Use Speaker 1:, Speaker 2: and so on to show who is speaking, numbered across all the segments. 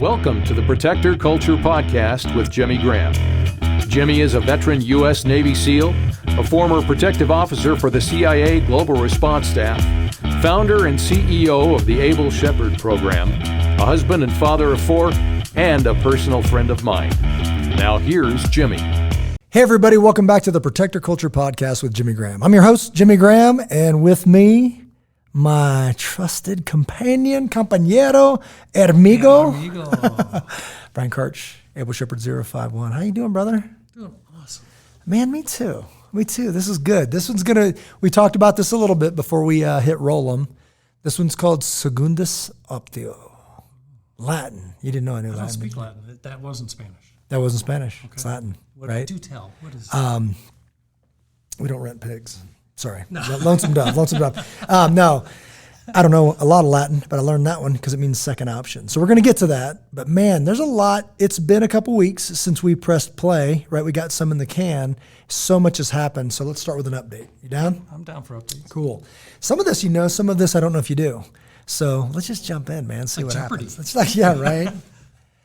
Speaker 1: Welcome to the Protector Culture Podcast with Jimmy Graham. Jimmy is a veteran U.S. Navy SEAL, a former protective officer for the CIA Global Response Staff, founder and CEO of the Able Shepherd Program, a husband and father of 4, and a personal friend of mine. Now here's Jimmy.
Speaker 2: Hey everybody, welcome back to the Protector Culture Podcast with Jimmy Graham. I'm your host, Jimmy Graham, and with me, my trusted companion, compañero, amigo. Brian Karch, Able Shepherd 051. How you doing, brother?
Speaker 3: Doing awesome.
Speaker 2: Man, me too. Me too. This is good. This one's we talked about this a little bit before we hit roll them. This one's called Segundas Optio. Latin. You didn't know I knew Latin.
Speaker 3: I don't speak Latin. That wasn't Spanish.
Speaker 2: That wasn't Spanish.
Speaker 3: Okay.
Speaker 2: It's Latin, right?
Speaker 3: Do tell. What is
Speaker 2: We don't rent pigs. Sorry. No. Lonesome Dove. No, I don't know a lot of Latin, but I learned that one because it means second option. So we're going to get to that. But man, there's a lot. It's been a couple weeks since we pressed play, right? We got some in the can. So much has happened. So let's start with an update. You down?
Speaker 3: I'm down for updates.
Speaker 2: Cool. Some of this you know, some of this I don't know if you do. So let's just jump in, man. See
Speaker 3: like
Speaker 2: what
Speaker 3: Jeopardy.
Speaker 2: happens. It's like, yeah, right?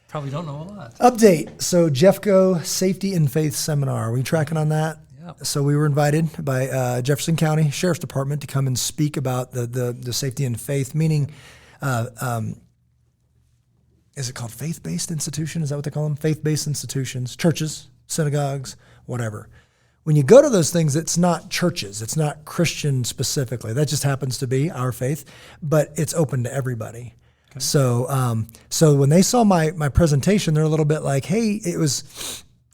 Speaker 3: Probably don't know a lot.
Speaker 2: Update. So Jeffco Safety and Faith Seminar. Are we tracking on that?
Speaker 3: Yep.
Speaker 2: So we were invited by Jefferson County Sheriff's Department to come and speak about the safety and faith, meaning, is it called faith-based institution? Is that what they call them? Faith-based institutions, churches, synagogues, whatever. When you go to those things, it's not churches. It's not Christian specifically. That just happens to be our faith, but it's open to everybody. Okay. So when they saw my presentation, they're a little bit like, hey,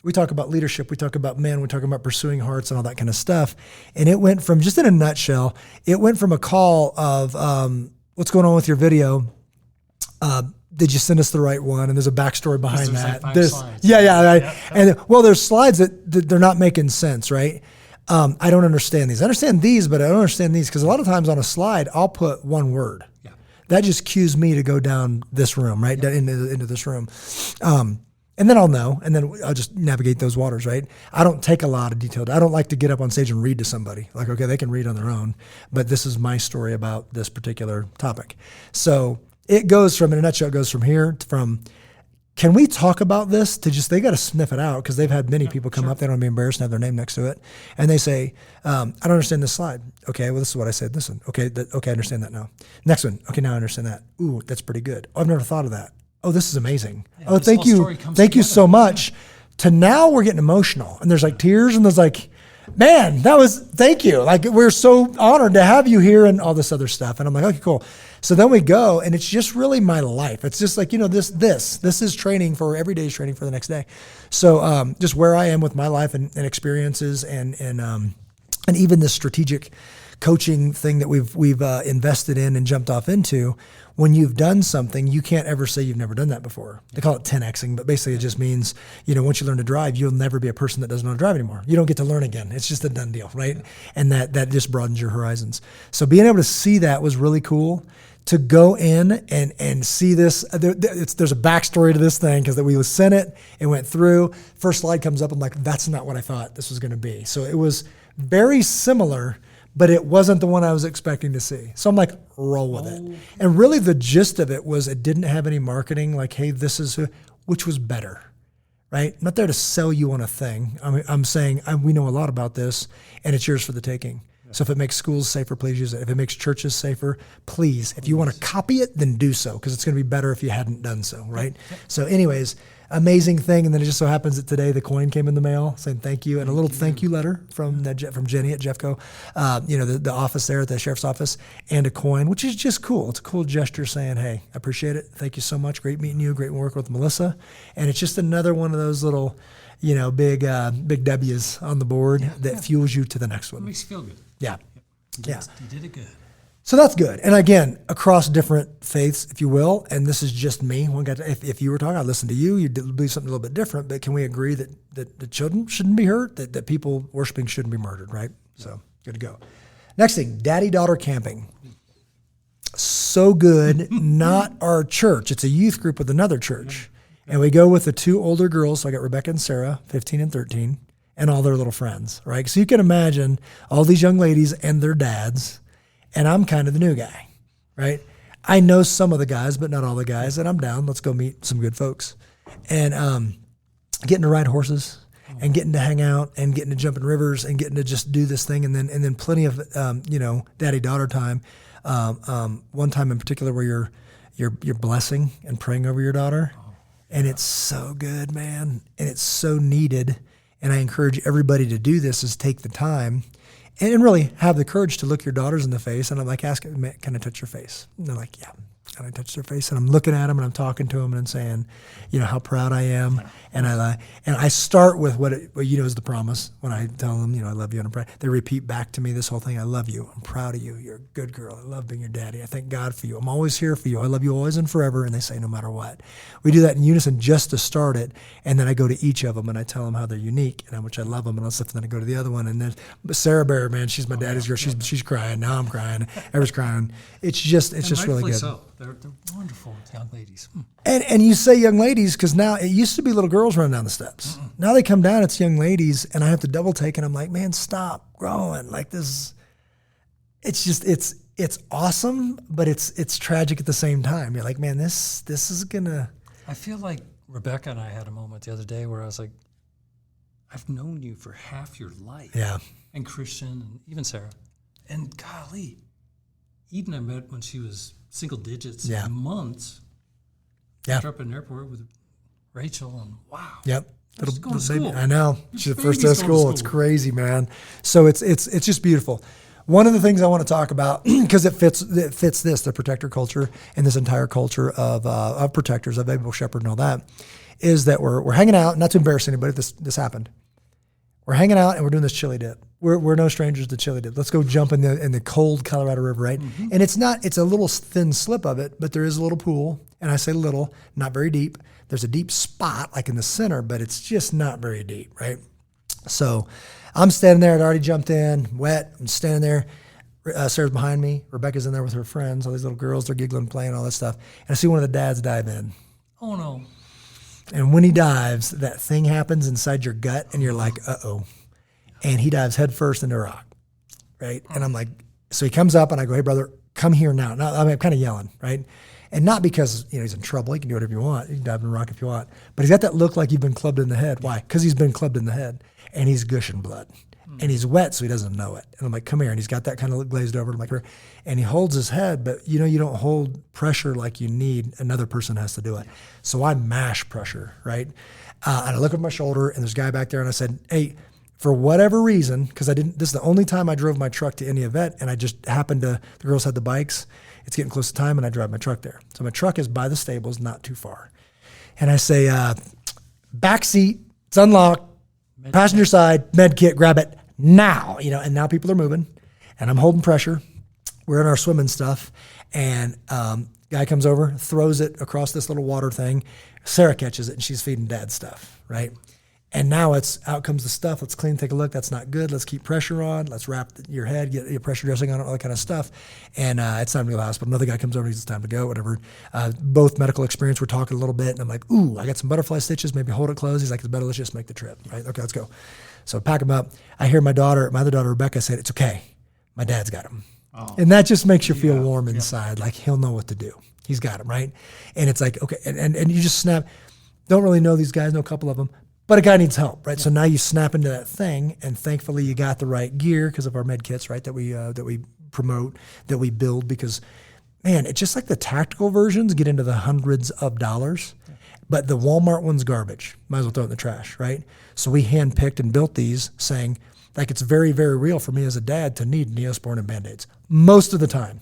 Speaker 2: we talk about leadership, we talk about men, we talk about pursuing hearts and all that kind of stuff. And it went from, just in a nutshell, it went from a call of, what's going on with your video? Did you send us the right one? And there's a backstory behind that.
Speaker 3: Like 5 slides.
Speaker 2: Yeah. And well, there's slides that they're not making sense, right? I don't understand these. I understand these, but I don't understand these because a lot of times on a slide, I'll put one word.
Speaker 3: Yeah.
Speaker 2: That just cues me to go down this room, right? Into this room. And then I'll know, and then I'll just navigate those waters, right? I don't take a lot of detail. I don't like to get up on stage and read to somebody. Like, okay, they can read on their own, but this is my story about this particular topic. So it goes from, in a nutshell, it goes from here can we talk about this to just, they got to sniff it out because they've had many people come up. They don't want to be embarrassed and have their name next to it. And they say, I don't understand this slide. Okay, well, this is what I said. This one. Okay, I understand that now. Next one. Okay, now I understand that. Ooh, that's pretty good. Oh, I've never thought of that. Oh, this is amazing. Yeah, oh, thank you. Thank you so much. Yeah. To now we're getting emotional and there's like tears and there's like, man, thank you. Like we're so honored to have you here and all this other stuff. And I'm like, okay, cool. So then we go and it's just really my life. It's just like, this is training for every day's training for the next day. So just where I am with my life and experiences and even this strategic coaching thing that we've invested in and jumped off into. When you've done something, you can't ever say you've never done that before. They call it 10Xing, but basically it just means, once you learn to drive, you'll never be a person that doesn't know how to drive anymore. You don't get to learn again. It's just a done deal, right? And that just broadens your horizons. So being able to see that was really cool. To go in and see this, there's a backstory to this thing because we sent it, it went through. First slide comes up, I'm like, that's not what I thought this was going to be. So it was very similar, but it wasn't the one I was expecting to see. So I'm like, roll with it. And really the gist of it was it didn't have any marketing like, hey, this is, which was better, right? I'm not there to sell you on a thing. I'm saying we know a lot about this and it's yours for the taking. Yeah. So if it makes schools safer, please use it. If it makes churches safer, please. If you want to copy it, then do so because it's going to be better if you hadn't done so, right? Yeah. So anyways, amazing thing. And then it just so happens that today the coin came in the mail saying thank you and a little thank you letter from Jenny at Jeffco, the office there at the sheriff's office, and a coin, which is just cool. It's a cool gesture saying, hey, I appreciate it. Thank you so much. Great meeting you. Great work with Melissa. And it's just another one of those little, big W's on the board that fuels you to the next one.
Speaker 3: It makes you feel good.
Speaker 2: Yeah.
Speaker 3: You did it good.
Speaker 2: So that's good. And again, across different faiths, if you will, and this is just me. If you were talking, I'd listen to you. You'd believe something a little bit different, but can we agree that the children shouldn't be hurt, that people worshiping shouldn't be murdered, right? So good to go. Next thing, daddy-daughter camping. So good, not our church. It's a youth group with another church. And we go with the 2 older girls. So I got Rebecca and Sarah, 15 and 13, and all their little friends, right? So you can imagine all these young ladies and their dads, and I'm kind of the new guy, right? I know some of the guys, but not all the guys, and I'm down. Let's go meet some good folks. And getting to ride horses and getting to hang out and getting to jump in rivers and getting to just do this thing, and then plenty of daddy-daughter time. One time in particular where you're blessing and praying over your daughter, and it's so good, man, and it's so needed. And I encourage everybody to do this: is take the time and really have the courage to look your daughters in the face. And I'm like, ask, can I touch your face? And they're like, yeah. And I touch their face, and I'm looking at them, and I'm talking to them, and I'm saying, how proud I am. And I start with what is the promise when I tell them, I love you, and I'm proud. They repeat back to me this whole thing: I love you, I'm proud of you, you're a good girl, I love being your daddy, I thank God for you, I'm always here for you, I love you always and forever. And they say, no matter what. We do that in unison just to start it, and then I go to each of them and I tell them how they're unique and how much I love them, and then I go to the other one, and then Sarah Bear, man, she's my daddy's girl. She's crying. Now I'm crying. Everyone's crying. It's just really good.
Speaker 3: So. They're wonderful young ladies.
Speaker 2: And you say young ladies because now it used to be little girls running down the steps. Now they come down, it's young ladies, and I have to double take, and I'm like, man, stop growing. Like this, it's awesome, but it's tragic at the same time. You're like, man, this is gonna.
Speaker 3: I feel like Rebecca and I had a moment the other day where I was like, I've known you for half your life.
Speaker 2: Yeah.
Speaker 3: And Christian and even Sarah. And golly, Eden I met when she was single digits in months.
Speaker 2: Yeah.
Speaker 3: After up in the airport with Rachel, and wow.
Speaker 2: Yep.
Speaker 3: She's going to school.
Speaker 2: I know. She's the first day of school. It's crazy, man. So it's just beautiful. One of the things I want to talk about, because it fits the protector culture and this entire culture of protectors, of able shepherd and all that, is that we're hanging out. Not to embarrass anybody, this happened. We're hanging out and we're doing this chili dip. We're no strangers to chili dip. Let's go jump in the cold Colorado River, right? Mm-hmm. And it's a little thin slip of it, but there is a little pool. And I say little, not very deep. There's a deep spot like in the center, but it's just not very deep, right? So I'm standing there. I'd already jumped in, wet. I'm standing there. Sarah's behind me. Rebecca's in there with her friends. All these little girls, they're giggling, playing, all that stuff. And I see one of the dads dive in.
Speaker 3: Oh, no.
Speaker 2: And when he dives, that thing happens inside your gut, and you're like, uh-oh. And he dives head first into a rock, right? And I'm like, so he comes up, and I go, hey, brother, come here now. I'm kind of yelling, right? And not because he's in trouble. He can do whatever you want. You can dive in a rock if you want. But he's got that look like you've been clubbed in the head. Why? Because he's been clubbed in the head, and he's gushing blood. And he's wet, so he doesn't know it. And I'm like, come here. And he's got that kind of look glazed over. I'm like, and he holds his head, but you don't hold pressure like you need. Another person has to do it. So I mash pressure, right? And I look over my shoulder, and there's a guy back there, and I said, hey, for whatever reason, because this is the only time I drove my truck to any event, and I just happened to, the girls had the bikes. It's getting close to time, and I drive my truck there. So my truck is by the stables, not too far. And I say, back seat, it's unlocked, passenger side, med kit, grab it now. And now people are moving, and I'm holding pressure. We're in our swimming stuff, and guy comes over, throws it across this little water thing. Sarah catches it, and she's feeding Dad stuff, right? And now out comes the stuff. Let's clean, take a look. That's not good. Let's keep pressure on. Let's wrap your head, get your pressure dressing on it, all that kind of stuff. And it's time to go to the hospital. Another guy comes over, it's time to go, whatever. Both medical experience, we're talking a little bit. And I'm like, ooh, I got some butterfly stitches. Maybe hold it closed. He's like, it's better. Let's just make the trip, right? Okay, let's go. So pack him up. I hear my other daughter, Rebecca, said, it's okay. My dad's got him. Oh. And that just makes you feel warm inside. Like he'll know what to do. He's got him, right? And it's like, okay. And you just snap. Don't really know these guys, know a couple of them. But a guy needs help, right? Yeah. So now you snap into that thing, and thankfully you got the right gear because of our med kits, right? That we promote, that we build. Because, man, it's just like the tactical versions get into the hundreds of dollars, but the Walmart one's garbage. Might as well throw it in the trash, right? So we handpicked and built these, saying like it's very, very real for me as a dad to need Neosporin and Band-Aids most of the time.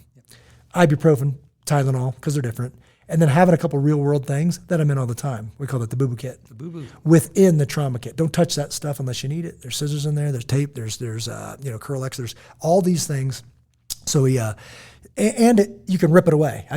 Speaker 2: Ibuprofen, Tylenol, because they're different. And then having a couple real world things that I'm in all the time. We call it the boo-boo kit. The boo-boo. Within the trauma kit. Don't touch that stuff unless you need it. There's scissors in there. There's tape. There's Curlex. There's all these things. So you can rip it away.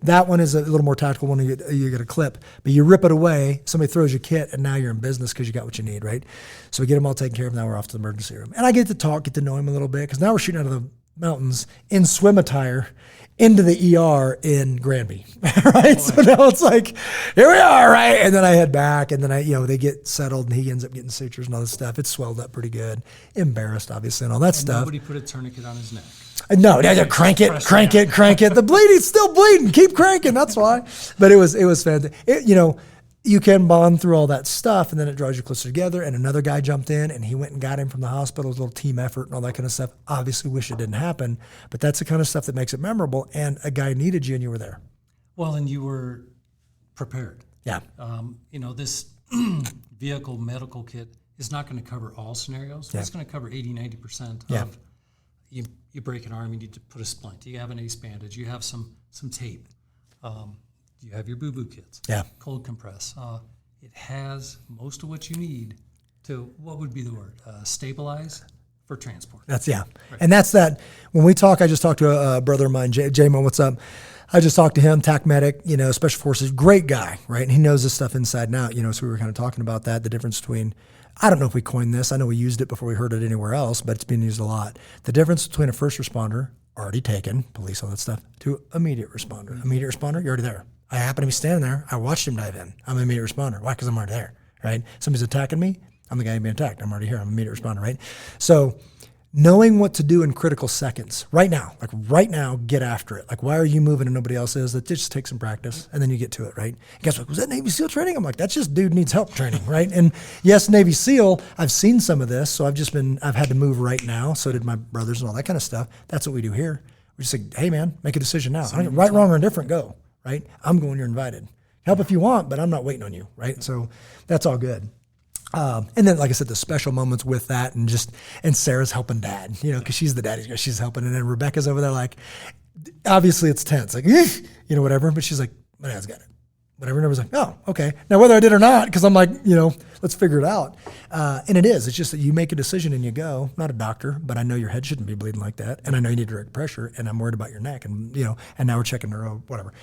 Speaker 2: That one is a little more tactical one. You get a clip, but you rip it away. Somebody throws your kit, and now you're in business because you got what you need, right? So we get them all taken care of. Now we're off to the emergency room, and I get to know him a little bit because now we're shooting out of the mountains in swim attire into the ER in Granby, right? So now it's like, here we are, right? And then I head back, and then they get settled, and he ends up getting sutures and all this stuff. It's swelled up pretty good, embarrassed, obviously, and all that stuff.
Speaker 3: Nobody put a tourniquet on his neck.
Speaker 2: No, crank it. The bleeding's still bleeding. Keep cranking. That's why. But it was fantastic. You can bond through all that stuff, and then it draws you closer together. And another guy jumped in, and he went and got him from the hospital. It was a little team effort and all that kind of stuff. Obviously, wish it didn't happen, but that's the kind of stuff that makes it memorable. And a guy needed you, and you were there.
Speaker 3: Well, and you were prepared.
Speaker 2: Yeah.
Speaker 3: This vehicle medical kit is not going to cover all scenarios.
Speaker 2: Yeah.
Speaker 3: It's going to cover 80-90%
Speaker 2: Yeah.
Speaker 3: of you break an arm, you need to put a splint. You have an ace bandage. You have some tape. You have your boo-boo kits.
Speaker 2: Yeah.
Speaker 3: Cold compress. It has most of what you need to, what would be the word? Stabilize for transport.
Speaker 2: Right. And that's that. When we talk, I just talked to a brother of mine, J-Mo, what's up? I just talked to him, TAC medic, Special Forces, great guy, right? And he knows this stuff inside and out, so we were kind of talking about that, the difference between, I don't know if we coined this, I know we used it before we heard it anywhere else, but it's been used a lot. The difference between a first responder, already taken, police, all that stuff, to immediate responder. Mm-hmm. Immediate responder, you're already there. I happen to be standing there. I watched him dive in. I'm an immediate responder. Why? Because I'm already there, right? Somebody's attacking me. I'm the guy being attacked. I'm already here. I'm an immediate responder, right? So knowing what to do in critical seconds, right now, get after it. Like, why are you moving and nobody else is? That just takes some practice, and then you get to it, right? And guess what? Was that Navy SEAL training? I'm like, that's just dude needs help training, right? And yes, Navy SEAL, I've seen some of this, so I've had to move right now. So did my brothers and all that kind of stuff. That's what we do here. We just say, hey man, make a decision now. I don't right, wrong, or indifferent, go. Right? I'm going, you're invited. Help if you want, but I'm not waiting on you, right? So that's all good. And then, like I said, the special moments with that, and Sarah's helping dad, because she's the daddy's girl, she's helping. And then Rebecca's over there, like, obviously it's tense, like, whatever, but she's like, my dad's got it. Whatever. And everyone's like, oh, okay. Now, whether I did or not, because I'm like, let's figure it out. And it is. It's just that you make a decision and you go. I'm not a doctor, but I know your head shouldn't be bleeding like that. And I know you need direct pressure, and I'm worried about your neck. And, and now we're checking neuro, whatever.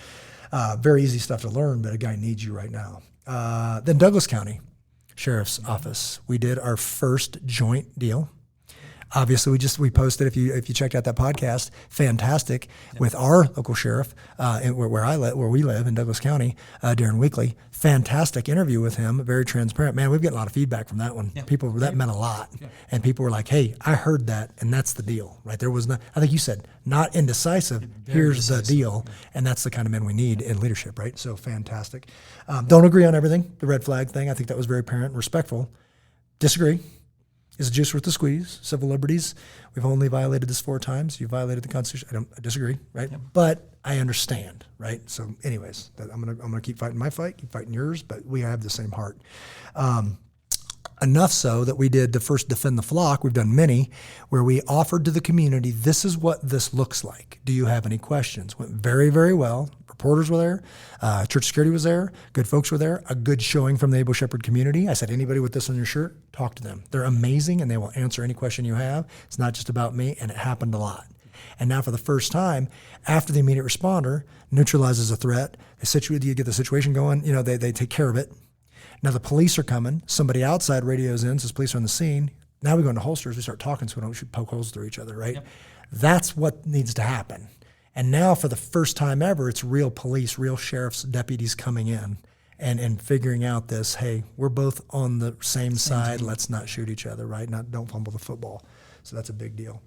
Speaker 2: Very easy stuff to learn, but a guy needs you right now. Then Douglas County Sheriff's Office. We did our first joint deal. Obviously, we posted, if you checked out that podcast, fantastic, with our local sheriff where we live in Douglas County, Darren Weekly. Fantastic interview with him, very transparent. Man, we've got a lot of feedback from that one. Yeah. That meant a lot. Yeah. And people were like, hey, I heard that, and that's the deal, right? There was not, I think you said, not indecisive, here's the deal. Yeah. And that's the kind of men we need in leadership, right? So fantastic. Don't agree on everything, the red flag thing. I think that was very apparent and respectful. Disagree. Is the juice worth the squeeze? Civil liberties. We've only violated this 4 times. You violated the Constitution. I disagree, right? Yep. But I understand, right? So, anyways, I'm gonna keep fighting my fight, keep fighting yours, but we have the same heart. Enough so that we did the first Defend the Flock. We've done many where we offered to the community, this is what this looks like. Do you have any questions? Went very, very well. Reporters were there. Church security was there. Good folks were there. A good showing from the Able Shepherd community. I said, anybody with this on your shirt, talk to them. They're amazing, and they will answer any question you have. It's not just about me, and it happened a lot. And now for the first time, after the immediate responder neutralizes a threat, you get the situation going, they take care of it. Now the police are coming. Somebody outside radios in, says police are on the scene. Now we go into holsters. We start talking so we don't poke holes through each other, right? Yep. That's what needs to happen. And now for the first time ever, it's real police, real sheriff's deputies coming in and figuring out this, hey, we're both on the same side. Team. Let's not shoot each other, right? Don't fumble the football. So that's a big deal.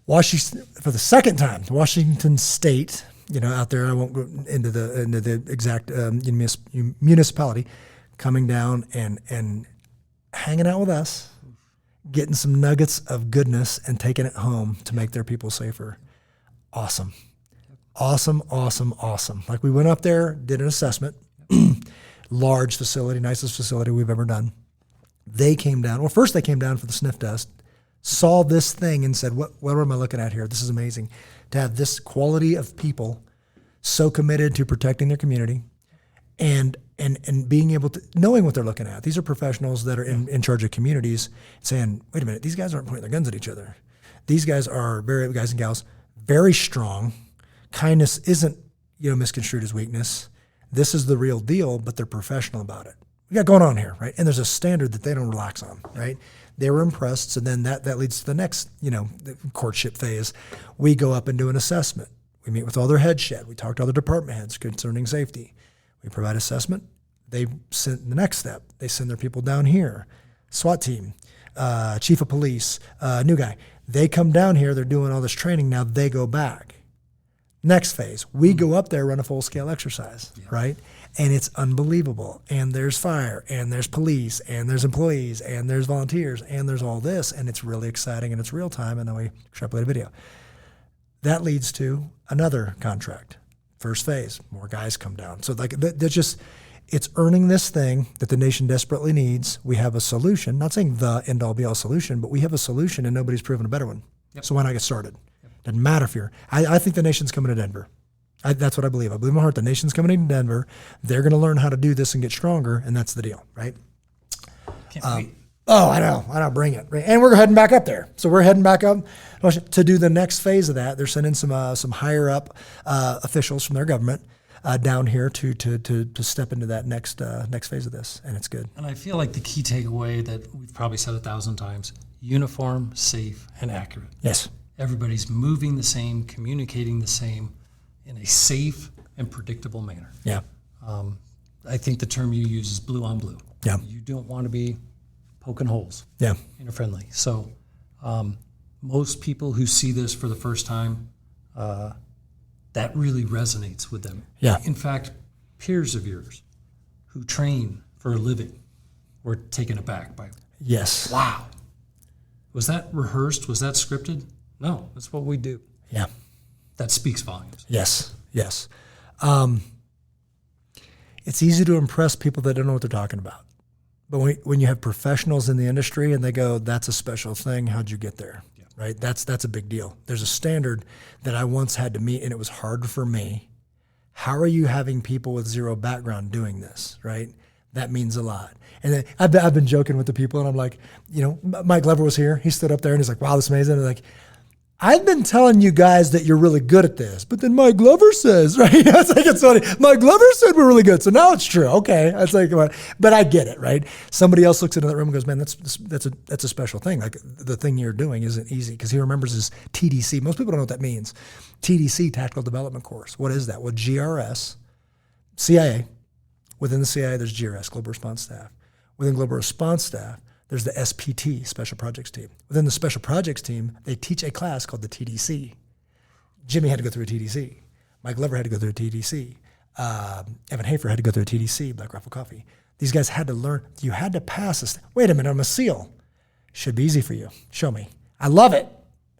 Speaker 2: For the second time, Washington State, out there, I won't go into the exact municipality, coming down and hanging out with us, getting some nuggets of goodness and taking it home to make their people safer. Awesome. Like, we went up there, did an assessment, large facility, nicest facility we've ever done. They came down. Well, first they came down for the sniff test, saw this thing and said, what am I looking at here? This is amazing. To have this quality of people so committed to protecting their community and being able to, knowing what they're looking at. These are professionals that are in charge of communities, saying, wait a minute, these guys aren't pointing their guns at each other. These guys are guys and gals, very strong. Kindness isn't, misconstrued as weakness. This is the real deal, but they're professional about it. We got going on here, right? And there's a standard that they don't relax on, right? They were impressed, so then that leads to the next, the courtship phase. We go up and do an assessment. We meet with all their head shed. We talk to other department heads concerning safety. We provide assessment. They send the next step. They send their people down here. SWAT team, chief of police, new guy. They come down here, they're doing all this training. Now they go back. Next phase, we go up there, run a full-scale exercise, right? And it's unbelievable. And there's fire, and there's police, and there's employees, and there's volunteers, and there's all this, and it's really exciting, and it's real time, and then we extrapolate a video. That leads to another contract. First phase, more guys come down. So like that's just, it's earning this thing that the nation desperately needs. We have a solution, not saying the end-all be-all solution, but we have a solution, and nobody's proven a better one. So why not get started? Doesn't matter if you're, I think the nation's coming to Denver. That's what I believe. I believe in my heart the nation's coming to Denver. They're going to learn how to do this and get stronger, and that's the deal, right?
Speaker 3: Can't wait.
Speaker 2: Oh, I know, bring it. And we're heading back up there. So we're heading back up to do the next phase of that. They're sending some higher up officials from their government down here to step into that next phase of this, and it's good.
Speaker 3: And I feel like the key takeaway that we've probably said 1,000 times: uniform, safe, and accurate.
Speaker 2: Yes.
Speaker 3: Everybody's moving the same, communicating the same in a safe and predictable manner.
Speaker 2: Yeah.
Speaker 3: I think the term you use is blue on blue.
Speaker 2: Yeah.
Speaker 3: You don't want to be poking holes.
Speaker 2: Yeah.
Speaker 3: Interfriendly. So most people who see this for the first time, that really resonates with them.
Speaker 2: Yeah.
Speaker 3: In fact, peers of yours who train for a living were taken aback by,
Speaker 2: Yes.
Speaker 3: wow. Was that rehearsed? Was that scripted? No, that's what we do.
Speaker 2: Yeah.
Speaker 3: That speaks volumes.
Speaker 2: Yes. It's easy to impress people that don't know what they're talking about. But when you have professionals in the industry and they go, that's a special thing, how'd you get there? Yeah. Right? That's a big deal. There's a standard that I once had to meet, and it was hard for me. How are you having people with zero background doing this, right? That means a lot. And then I've been joking with the people, and I'm like, Mike Glover was here. He stood up there, and he's like, wow, this is amazing. And I'm like, I've been telling you guys that you're really good at this, but then Mike Glover says, right? It's funny. Mike Glover said we're really good, so now it's true. Okay, it's like, but I get it, right? Somebody else looks into that room and goes, man, that's a special thing. Like the thing you're doing isn't easy, because he remembers his TDC. Most people don't know what that means. TDC, Tactical Development Course. What is that? Well, GRS, CIA. Within the CIA, there's GRS, Global Response Staff. Within Global Response Staff, there's the SPT, Special Projects Team. Within the Special Projects Team, they teach a class called the TDC. Jimmy had to go through a TDC. Mike Glover had to go through a TDC. Evan Hafer had to go through a TDC, Black Rifle Coffee. These guys had to learn. You had to pass this. Wait a minute, I'm a SEAL. Should be easy for you. Show me. I love it.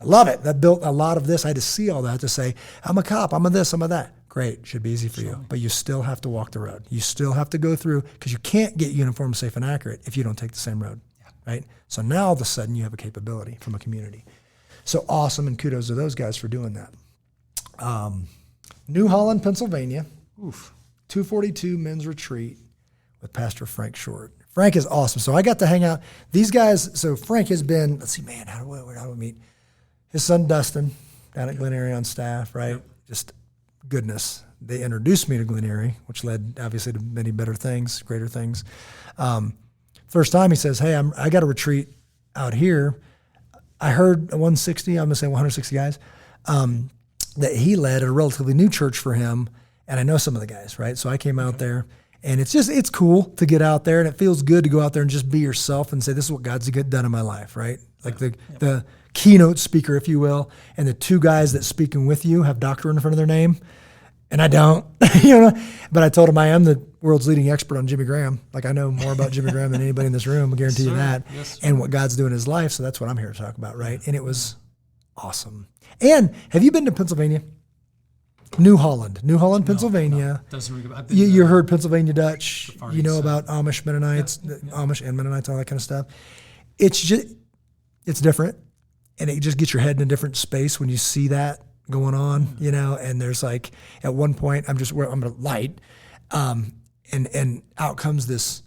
Speaker 2: That built a lot of this. I had to see all that to say, I'm a cop, I'm a this, I'm a that. Great, should be easy for you. But you still have to walk the road. You still have to go through, because you can't get uniform, safe, and accurate if you don't take the same road. Right? So now all of a sudden you have a capability from a community. So awesome, and kudos to those guys for doing that. New Holland, Pennsylvania, 242 men's retreat with Pastor Frank Short. Frank is awesome. So I got to hang out. These guys, so Frank has been, let's see, man, how do we meet? His son Dustin down at Glen Erie on staff, right? Yep. Just goodness. They introduced me to Glen Erie, which led obviously to many better things, greater things. First time he says, hey, I got a retreat out here. I heard 160, I'm going to say 160 guys, that he led at a relatively new church for him. And I know some of the guys, right? So I came out there, and it's cool to get out there, and it feels good to go out there and just be yourself and say, this is what God's done in my life, right? Like the keynote speaker, if you will, and the two guys that speaking with you have doctor in front of their name. And I don't, but I told him I am the world's leading expert on Jimmy Graham. Like, I know more about Jimmy Graham than anybody in this room. I guarantee you that. Yes, and what God's doing in his life. So that's what I'm here to talk about, right? And it was awesome. And have you been to Pennsylvania? New Holland, Pennsylvania.
Speaker 3: No, doesn't ring a bell.
Speaker 2: You heard Pennsylvania Dutch. You know about Amish Mennonites, Amish and Mennonites, all that kind of stuff. It's different, and it just gets your head in a different space when you see that going on, and there's like, at one point, I'm a light, and out comes this,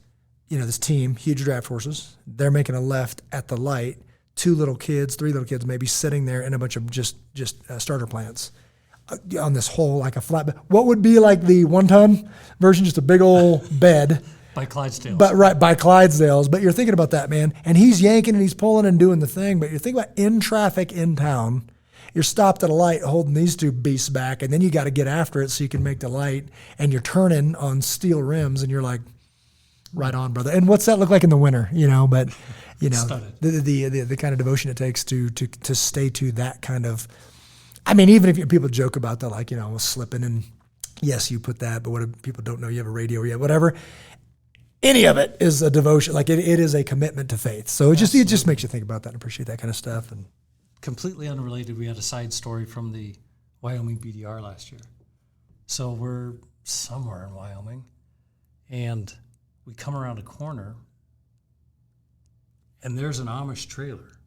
Speaker 2: this team, huge draft horses. They're making a left at the light, 3 little kids maybe sitting there in a bunch of just starter plants on this whole, like a flat bed. What would be like the 1-ton version, just a big old bed.
Speaker 3: By Clydesdales.
Speaker 2: But right, by Clydesdales. But you're thinking about that, man. And he's yanking and he's pulling and doing the thing. But you're thinking about in traffic in town. You're stopped at a light holding these 2 beasts back, and then you got to get after it so you can make the light, and you're turning on steel rims, and you're like, right on, brother. And what's that look like in the winter, But
Speaker 3: Studded.
Speaker 2: the kind of devotion it takes to stay to that kind of. I mean, even if people joke about that, like, slipping, and yes, you put that, but what if people don't know you have a radio yet, whatever. Any of it is a devotion. Like it is a commitment to faith. So it just makes you think about that and appreciate that kind of stuff. And
Speaker 3: completely unrelated, we had a side story from the Wyoming BDR last year. So we're somewhere in Wyoming, and we come around a corner, and there's an Amish trailer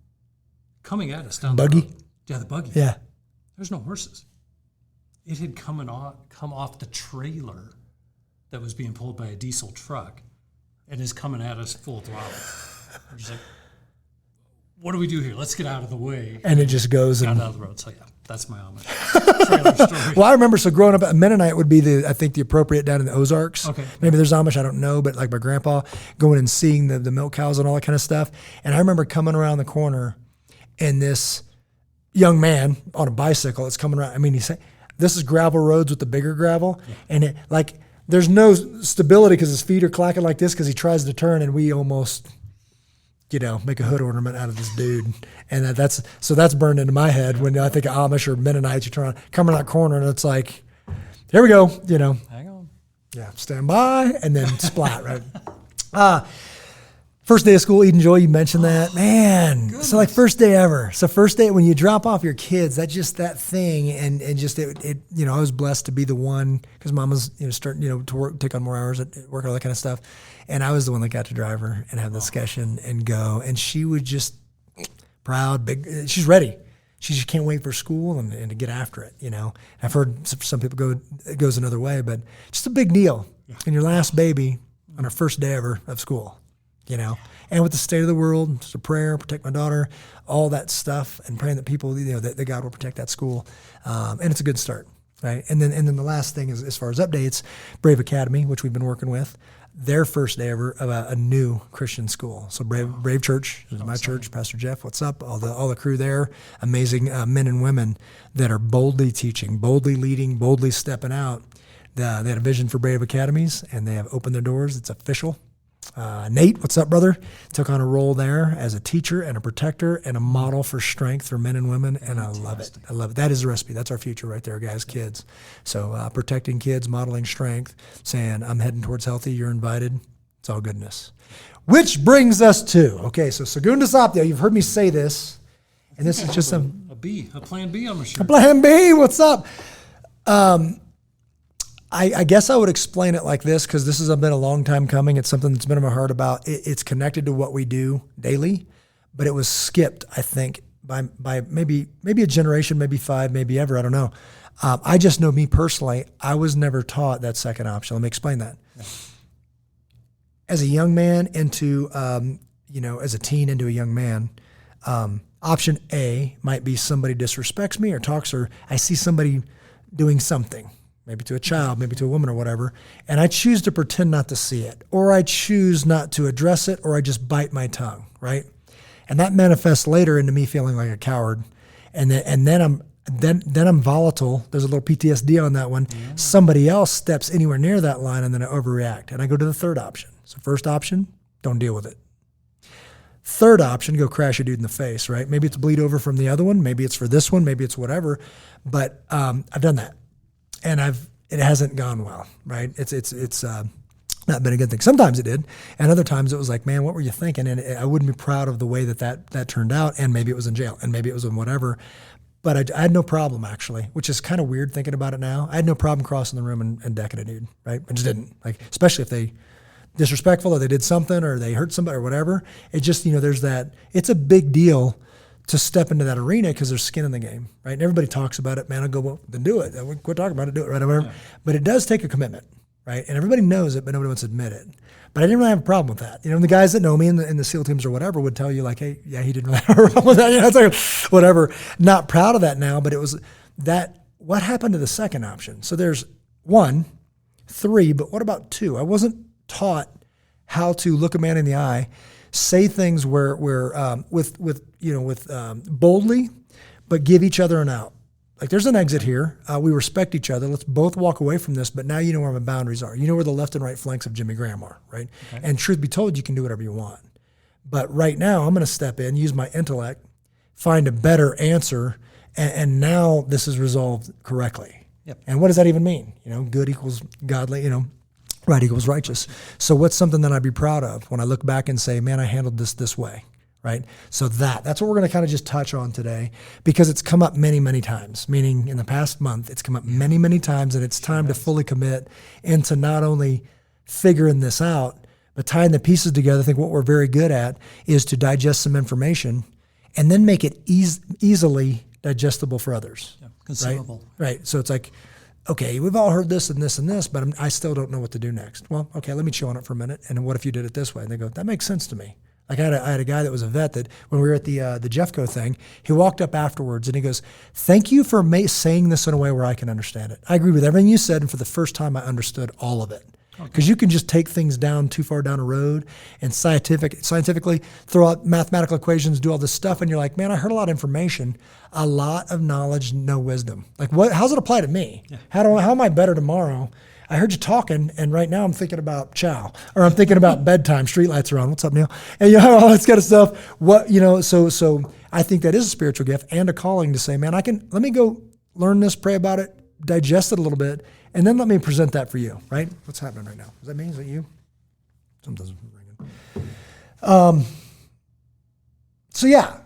Speaker 3: coming at us down the road. Yeah, the buggy.
Speaker 2: Yeah.
Speaker 3: There's no horses. It had come off the trailer that was being pulled by a diesel truck and is coming at us full throttle. We're just like, what do we do here? Let's get out of the way.
Speaker 2: And it just goes
Speaker 3: out of the road. So yeah, that's my Amish trailer story.
Speaker 2: Well, I remember, so growing up, a Mennonite would be I think the appropriate down in the Ozarks.
Speaker 3: Okay.
Speaker 2: Maybe there's Amish, I don't know, but like my grandpa going and seeing the milk cows and all that kind of stuff. And I remember coming around the corner, and this young man on a bicycle is coming around. I mean, this is gravel roads with the bigger gravel. Yeah. And it, like, there's no stability because his feet are clacking like this because he tries to turn, and we almost, make a hood ornament out of this dude. And that's burned into my head when I think of Amish or Mennonites. You're coming out corner, and it's like, here we go,
Speaker 3: Hang on.
Speaker 2: Yeah, stand by, and then splat, right? First day of school, Eden Joy, you mentioned that. Man, goodness. So like first day ever. So first day, when you drop off your kids, that's just that thing. And just, it I was blessed to be the one, because mom was, starting, to work, take on more hours at work, all that kind of stuff. And I was the one that got to drive her and have the discussion and go. And she was just proud, big, she's ready. She just can't wait for school and to get after it, I've heard some people it goes another way, but just a big deal. Yeah. And your last baby on her first day ever of school. And with the state of the world, just a prayer, protect my daughter, all that stuff, and praying that people, that God will protect that school. And it's a good start, right? And then the last thing is, as far as updates, Brave Academy, which we've been working with, their first day ever of a new Christian school. So Brave Church is my church. Pastor Jeff, what's up? All the crew there, amazing men and women that are boldly teaching, boldly leading, boldly stepping out. They had a vision for Brave Academies, and they have opened their doors. It's official. Nate, what's up, brother? Took on a role there as a teacher and a protector and a model for strength for men and women, and I love it. I love it. That is the recipe. That's our future right there, guys, kids. So protecting kids, modeling strength, saying, I'm heading towards healthy, you're invited. It's all goodness. Which brings us to, so Segundas Optio, you've heard me say this, and this is just a
Speaker 3: plan B, I'm sure.
Speaker 2: A plan B, what's up? I guess I would explain it like this, because this has been a long time coming. It's something that's been in my heart about. It's connected to what we do daily, but it was skipped, I think, by maybe a generation, maybe 5, maybe ever. I don't know. I just know, me personally, I was never taught that second option. Let me explain that. Yeah. As a young man into, as a teen into a young man, option A might be somebody disrespects me or talks, or I see somebody doing something, maybe to a child, maybe to a woman or whatever, and I choose to pretend not to see it, or I choose not to address it, or I just bite my tongue, right? And that manifests later into me feeling like a coward, and then I'm volatile. There's a little PTSD on that one. Yeah. Somebody else steps anywhere near that line, and then I overreact, and I go to the third option. So first option, don't deal with it. Third option, go crash a dude in the face, right? Maybe it's bleed over from the other one, maybe it's for this one, maybe it's whatever, but I've done that. And it hasn't gone well, right? It's not been a good thing. Sometimes it did, and other times it was like, man, what were you thinking? And I wouldn't be proud of the way that turned out. And maybe it was in jail, and maybe it was in whatever. But I had no problem, actually, which is kind of weird thinking about it now. I had no problem crossing the room and decking a dude, right? I just didn't, especially if they disrespectful or they did something or they hurt somebody or whatever. It just, there's that. It's a big deal to step into that arena because there's skin in the game, right? And everybody talks about it. Man, I'll go, well, then do it. Quit talking about it, do it, right? Whatever. Yeah. But it does take a commitment, right? And everybody knows it, but nobody wants to admit it. But I didn't really have a problem with that. The guys that know me in the SEAL teams or whatever would tell you, like, hey, yeah, he didn't really have a problem with that. It's like, whatever. Not proud of that now, but it was that. What happened to the second option? So there's 1, 3, but what about 2? I wasn't taught how to look a man in the eye, say things where boldly, but give each other an out. Like, there's an exit here. We respect each other. Let's both walk away from this, but now you know where my boundaries are. You know where the left and right flanks of Jimmy Graham are, right? Okay. And truth be told, you can do whatever you want. But right now, I'm going to step in, use my intellect, find a better answer, and now this is resolved correctly.
Speaker 3: Yep.
Speaker 2: And what does that even mean? Good equals godly, right equals righteous. So what's something that I'd be proud of when I look back and say, man, I handled this way, right? So that's what we're going to kind of just touch on today, because it's come up many, many times, meaning in the past month, it's come up many, many times, and it's time to fully commit into not only figuring this out, but tying the pieces together. I think what we're very good at is to digest some information and then make it easily digestible for others.
Speaker 3: Yeah, consumable.
Speaker 2: Right. So it's like, okay, we've all heard this and this and this, but I still don't know what to do next. Well, okay, let me chew on it for a minute. And what if you did it this way? And they go, that makes sense to me. Like I had a guy that was a vet that when we were at the Jeffco thing, he walked up afterwards and he goes, thank you for saying this in a way where I can understand it. I agreed with everything you said, and for the first time I understood all of it. Because you can just take things down too far down a road and scientifically throw out mathematical equations, do all this stuff, and you're like, man, I heard a lot of information, a lot of knowledge, no wisdom. Like, how's it apply to me? Yeah. How am I better tomorrow? I heard you talking, and right now I'm thinking about chow, or I'm thinking about bedtime, streetlights are on. What's up, Neil? And all this kind of stuff. So I think that is a spiritual gift and a calling to say, man, let me go learn this, pray about it, digest it a little bit, and then let me present that for you, right? What's happening right now? Is that me? Is that you? Something's ringing.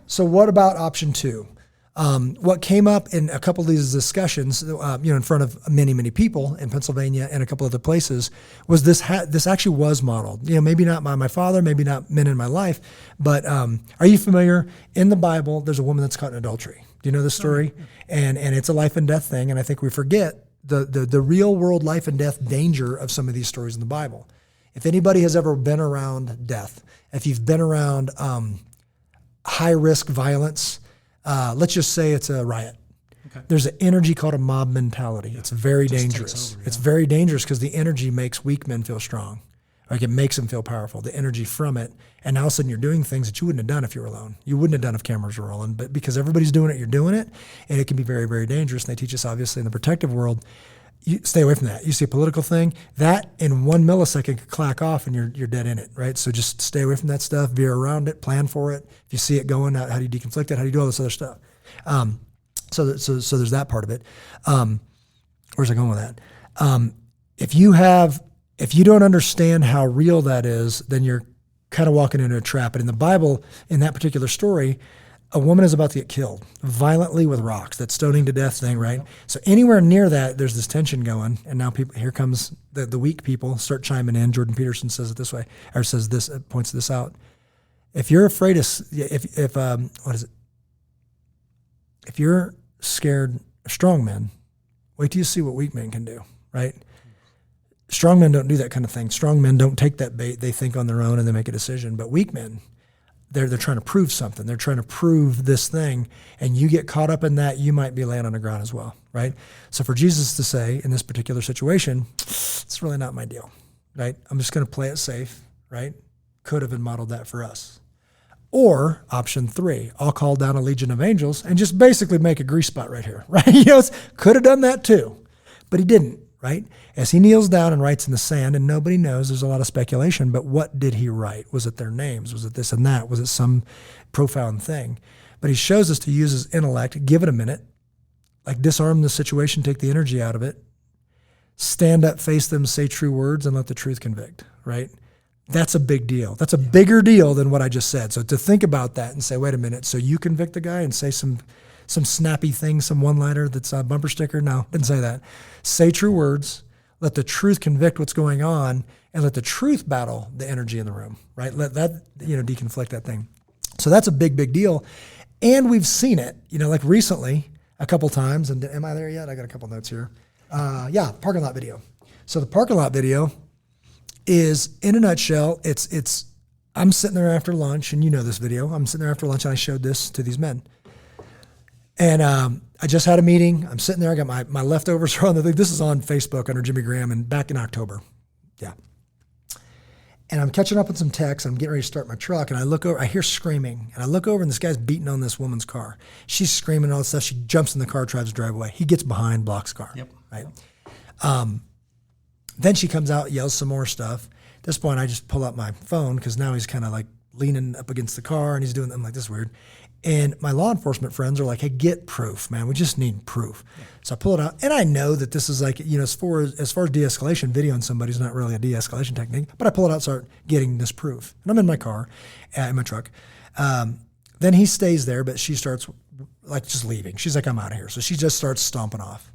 Speaker 2: So what about option 2? What came up in a couple of these discussions, in front of many, many people in Pennsylvania and a couple other places, was this actually was modeled. Maybe not by my father, maybe not men in my life, but are you familiar? In the Bible, there's a woman that's caught in adultery. Do you know this story? And it's a life and death thing, and I think we forget the real world life and death danger of some of these stories in the Bible. If anybody has ever been around death, if you've been around high risk violence, let's just say it's a riot. Okay. There's an energy called a mob mentality. Yeah. It's very dangerous. Over, yeah. It's very dangerous because the energy makes weak men feel strong. Like it makes them feel powerful, the energy from it. And now all of a sudden you're doing things that you wouldn't have done if you were alone. You wouldn't have done if cameras were rolling, but because everybody's doing it, you're doing it. And it can be very, very dangerous. And they teach us, obviously, in the protective world, you stay away from that. You see a political thing, that in 1 millisecond could clack off and you're dead in it, right? So just stay away from that stuff, veer around it, plan for it. If you see it going, how do you deconflict it? How do you do all this other stuff? So there's that part of it. Where's I going with that? If you don't understand how real that is, then you're kind of walking into a trap. And in the Bible, in that particular story, a woman is about to get killed violently with rocks, that stoning to death thing, right? So anywhere near that, there's this tension going. And now here comes the weak people start chiming in. Jordan Peterson says it this way, or says this, points this out. If you're afraid of, if you're scared of strong men, wait till you see what weak men can do, right? Strong men don't do that kind of thing. Strong men don't take that bait. They think on their own and they make a decision. But weak men, they're trying to prove something. They're trying to prove this thing. And you get caught up in that, you might be laying on the ground as well, right? So for Jesus to say in this particular situation, it's really not my deal, right? I'm just going to play it safe, right? Could have been modeled that for us. Or option 3, I'll call down a legion of angels and just basically make a grease spot right here, right? Could have done that too, but he didn't, right? As he kneels down and writes in the sand, and nobody knows, there's a lot of speculation, but what did he write? Was it their names? Was it this and that? Was it some profound thing? But he shows us to use his intellect, give it a minute, like disarm the situation, take the energy out of it, stand up, face them, say true words, and let the truth convict, right? That's a big deal. That's a bigger deal than what I just said. So to think about that and say, wait a minute, so you convict the guy and say some snappy thing, some one-liner that's a bumper sticker? No, didn't say that. Say true words, let the truth convict what's going on, and let the truth battle the energy in the room, right? Let that, deconflict that thing. So that's a big, big deal. And we've seen it, like recently a couple times. And am I there yet? I got a couple notes here. Parking lot video. So the parking lot video is, in a nutshell, it's I'm sitting there after lunch, and you know this video. I'm sitting there after lunch, and I showed this to these men. And I just had a meeting. I'm sitting there. I got my leftovers are on the thing. This is on Facebook under Jimmy Graham, and back in October. Yeah. And I'm catching up on some texts. I'm getting ready to start my truck, and I look over. I hear screaming, and I look over, and this guy's beating on this woman's car. She's screaming and all this stuff. She jumps in the car, tries to drive away. He gets behind, blocks the car.
Speaker 3: Yep.
Speaker 2: Right. Then she comes out, yells some more stuff. At this point, I just pull out my phone because now he's kind of like leaning up against the car and he's doing, I'm like, this is weird. And my law enforcement friends are like, hey, get proof, man. We just need proof. Yeah. So I pull it out and I know that this is like, as far as de-escalation, videoing somebody is not really a de-escalation technique, but I pull it out and start getting this proof. And I'm in my car, in my truck. Then he stays there, but she starts like just leaving. She's like, I'm out of here. So she just starts stomping off.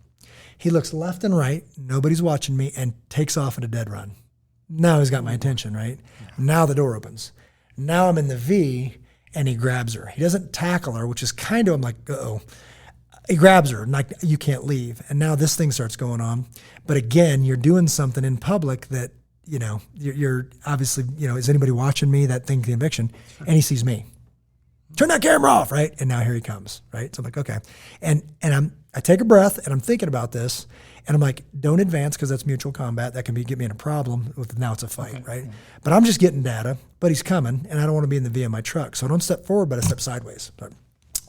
Speaker 2: He looks left and right, nobody's watching me, and takes off at a dead run. Now he's got my attention, right? Yeah. Now the door opens. Now I'm in the V, and he grabs her. He doesn't tackle her, which is kind of, I'm like, uh-oh. He grabs her, and like, you can't leave. And now this thing starts going on. But again, you're doing something in public that, you're obviously, is anybody watching me? That thing, conviction. And he sees me. Turn that camera off, right? And now here he comes, right? So I'm like, okay. And I take a breath, and I'm thinking about this, and I'm like, don't advance because that's mutual combat. That can get me in a problem. Now it's a fight, okay, right? Yeah. But I'm just getting data, but he's coming, and I don't want to be in the V of my truck. So I don't step forward, but I step sideways.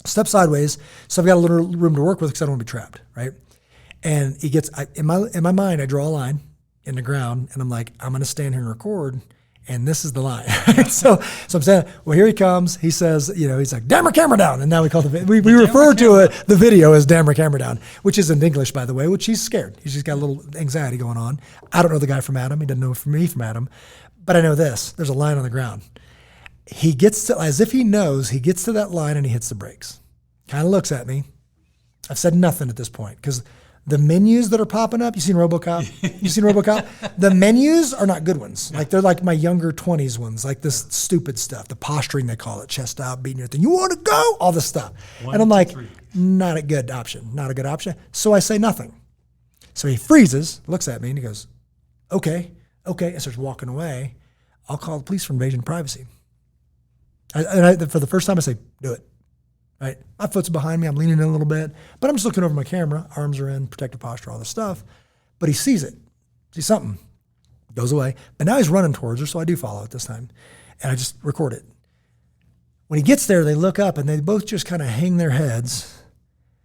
Speaker 2: Step sideways, so I've got a little room to work with because I don't want to be trapped, right? And he gets, in my mind, I draw a line in the ground, and I'm like, I'm going to stand here and record, and this is the line. So I'm saying, well, here he comes. He says, he's like, damn her camera down. And now we call we refer to the video as damn her camera down, which isn't English, by the way, which he's scared. He's just got a little anxiety going on. I don't know the guy from Adam. He doesn't know me from Adam. But I know this. There's a line on the ground. He gets to, as if he knows, he gets to that line and he hits the brakes. Kind of looks at me. I've said nothing at this point because the menus that are popping up, you seen RoboCop? You seen RoboCop? The menus are not good ones. Like they're like my younger 20s ones, like this stupid stuff, the posturing they call it, chest out, beating your thing. You want to go? All this stuff. And I'm like, not a good option, not a good option. So I say nothing. So he freezes, looks at me, and he goes, okay, and starts walking away. I'll call the police for invasion of privacy. For the first time, I say, do it. Right? My foot's behind me. I'm leaning in a little bit, but I'm just looking over my camera. Arms are in, protective posture, all this stuff. But he sees it. Sees something. Goes away. But now he's running towards her, so I do follow it this time. And I just record it. When he gets there, they look up, and they both just kind of hang their heads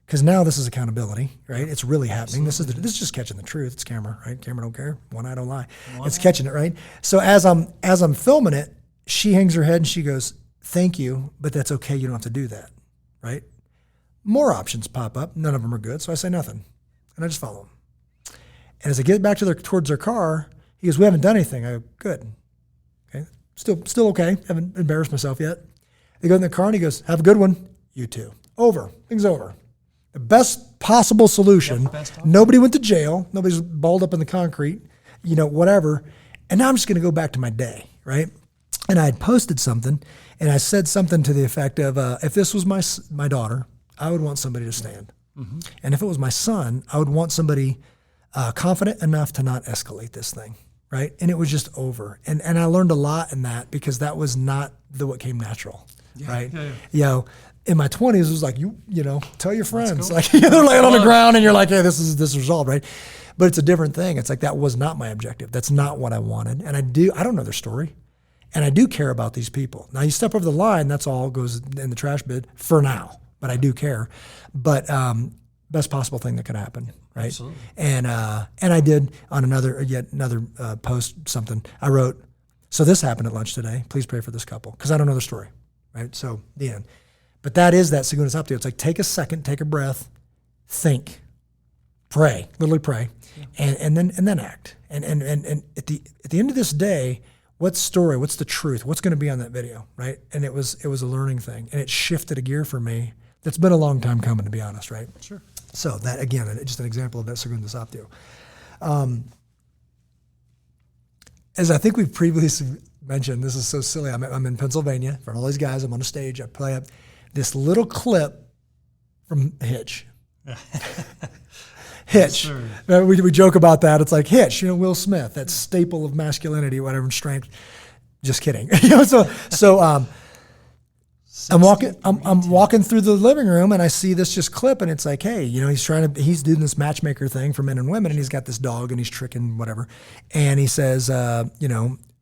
Speaker 2: because now this is accountability, right? It's really happening. This is just catching the truth. It's camera, right? Camera don't care. One eye don't lie. It's catching it, right? So as I'm filming it, she hangs her head, and she goes, thank you, but that's okay. You don't have to do that. Right? More options pop up. None of them are good. So I say nothing. And I just follow them. And as I get back towards their car, he goes, we haven't done anything. I go, good. Okay. Still okay. Haven't embarrassed myself yet. They go in the car and he goes, have a good one. You too. Over. Thing's over. The best possible solution. Yep, nobody went to jail. Nobody's balled up in the concrete, whatever. And now I'm just going to go back to my day. Right? And I had posted something, and I said something to the effect of, if this was my daughter, I would want somebody to stand. Mm-hmm. And if it was my son, I would want somebody confident enough to not escalate this thing, right? And it was just over. And I learned a lot in that because that was not what came natural, right? Yeah. In my 20s, it was like, tell your friends. Like they're laying on the ground, and you're like, hey, this is resolved, right? But it's a different thing. It's like that was not my objective. That's not what I wanted. And I don't know their story. And I do care about these people. Now, you step over the line, that's all goes in the trash bin for now. But I do care. But best possible thing that could happen, right? Absolutely. And I did on another post something. I wrote, so this happened at lunch today. Please pray for this couple because I don't know the story, right? So the end. But that is that Segundas Optio. It's like take a second, take a breath, think, pray, literally pray, and then act. And at the end of this day. What's story? What's the truth? What's going to be on that video, right? And it was a learning thing, and it shifted a gear for me. That's been a long time coming, to be honest, right?
Speaker 3: Sure.
Speaker 2: So that again, just an example of that Segundas Optio. As I think we've previously mentioned, this is so silly. I'm in Pennsylvania in front of all these guys. I'm on a stage. I play up this little clip from Hitch. Hitch. Yes, we joke about that. It's like Hitch, Will Smith, that staple of masculinity, whatever, and strength. Just kidding. So I'm walking through the living room, and I see this just clip, and it's like, hey, he's doing this matchmaker thing for men and women, and he's got this dog, and he's tricking whatever, and he says, talking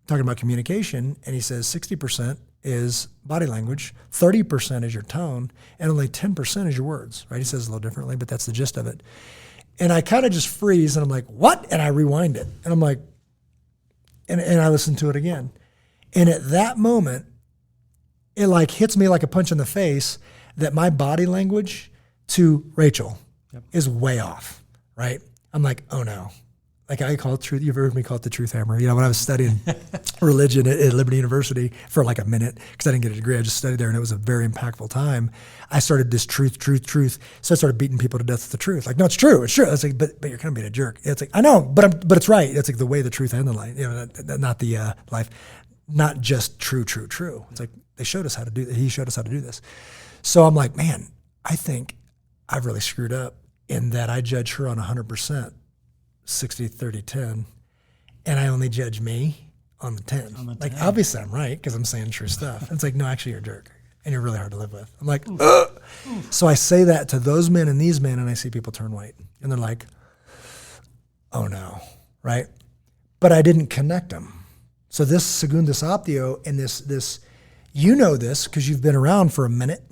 Speaker 2: about communication, and he says 60% is body language, 30% is your tone, and only 10% is your words. Right? He says it a little differently, but that's the gist of it. And I kind of just freeze, and I'm like, what? And I rewind it. And I'm like, and I listen to it again. And at that moment, it like hits me like a punch in the face that my body language to Rachel is way off, right? I'm like, oh no. Like I call it truth. You've heard me call it the truth hammer. You know, when I was studying religion at Liberty University for like a minute, because I didn't get a degree, I just studied there, and it was a very impactful time. I started this truth. So I started beating people to death with the truth. Like, no, it's true. It's like, but you're kind of being a jerk. It's like, I know, but it's right. It's like the way, the truth, and the life. You know, not the life, not just true. It's like they showed us how to do. He showed us how to do this. So I'm like, man, I think I've really screwed up in that I judge her on 100%. 60, 30, 10, and I only judge me on the 10. Like, obviously I'm right because I'm saying true stuff. It's like, no, actually you're a jerk and you're really hard to live with. I'm like, ugh. So I say that to those men and these men, and I see people turn white, and they're like, oh no, right? But I didn't connect them. So this Segundas Optio and this, you know this because you've been around for a minute.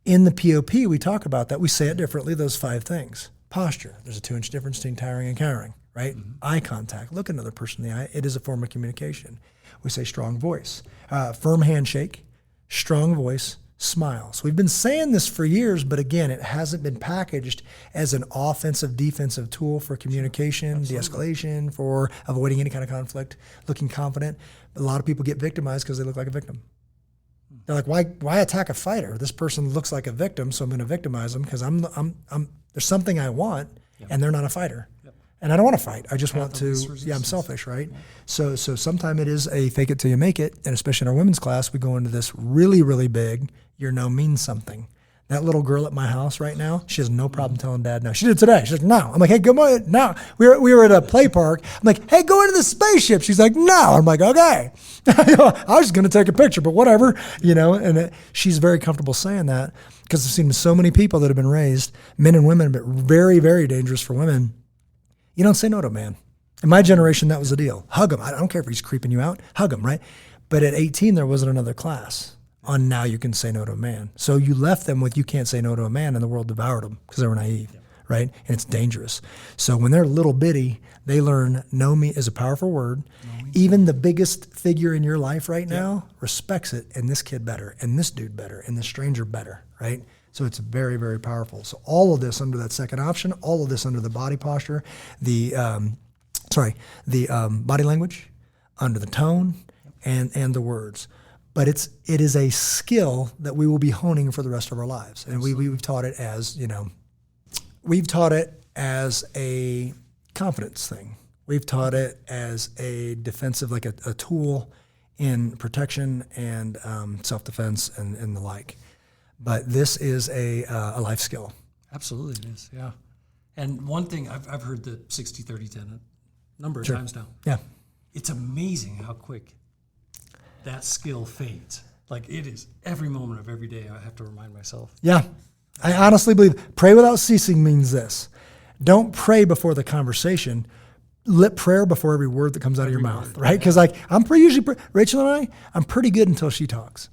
Speaker 2: In the POP, we talk about that. We say it differently, those 5 things. Posture. There's a 2-inch difference between tiring and cowering, right? Mm-hmm. Eye contact. Look another person in the eye. It is a form of communication. We say strong voice. Firm handshake, strong voice, smile. So we've been saying this for years, but again, it hasn't been packaged as an offensive, defensive tool for communication, de-escalation, for avoiding any kind of conflict, looking confident. A lot of people get victimized because they look like a victim. They're like, why attack a fighter? This person looks like a victim, so I'm going to victimize them because there's something I want, and they're not a fighter. Yep. And I don't want to fight. I just want to, I'm selfish, right? Yep. So sometimes it is a fake it till you make it, and especially in our women's class, we go into this really, really big, your no means something. That little girl at my house right now, she has no problem telling dad no. She did today. She's like, no. I'm like, hey, go on. No. We were at a play park. I'm like, hey, go into the spaceship. She's like, no. I'm like, okay. I was just going to take a picture, but whatever, you know. And she's very comfortable saying that because I've seen so many people that have been raised, men and women, but very, very dangerous for women. You don't say no to a man. In my generation, that was the deal. Hug him. I don't care if he's creeping you out. Hug him, right? But at 18, there wasn't another class on now you can say no to a man. So you left them with you can't say no to a man, and the world devoured them because they were naive, right? And it's dangerous. So when they're little bitty, they learn no me is a powerful word. Even the biggest figure in your life right now respects it, and this kid better, and this dude better, and this stranger better, right? So it's very, very powerful. So all of this under that second option, all of this under the body posture, the body language, under the tone, and the words. But it is a skill that we will be honing for the rest of our lives. And we've taught it as, we've taught it as a confidence thing. We've taught it as a defensive, like a tool in protection and self-defense and the like. But this is a life skill.
Speaker 3: Absolutely it is, yeah. And one thing, I've heard the 60-30-10 a number of times now.
Speaker 2: Yeah.
Speaker 3: It's amazing how quick that skill fades. Like it is every moment of every day I have to remind myself.
Speaker 2: Yeah. I honestly believe pray without ceasing means this. Don't pray before the conversation. Let prayer before every word that comes out of your mouth, right? Because Rachel and I'm pretty good until she talks.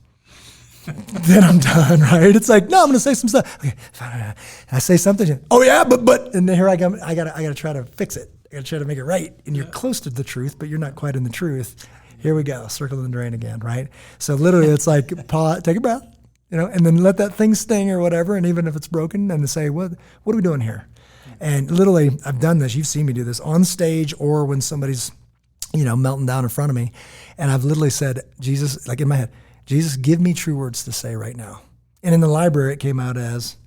Speaker 2: Then I'm done, right? It's like, no, I'm going to say some stuff. Okay, fine. I say something. Oh yeah, but, and then here I go. I gotta try to fix it. I gotta try to make it right. And you're close to the truth, but you're not quite in the truth. Here we go, circle the drain again, right? So literally it's like, pause, take a breath, and then let that thing sting or whatever, and even if it's broken, and to say, what are we doing here? And literally, I've done this, you've seen me do this, on stage or when somebody's, melting down in front of me, and I've literally said, Jesus, like in my head, Jesus, give me true words to say right now. And in the library, it came out as,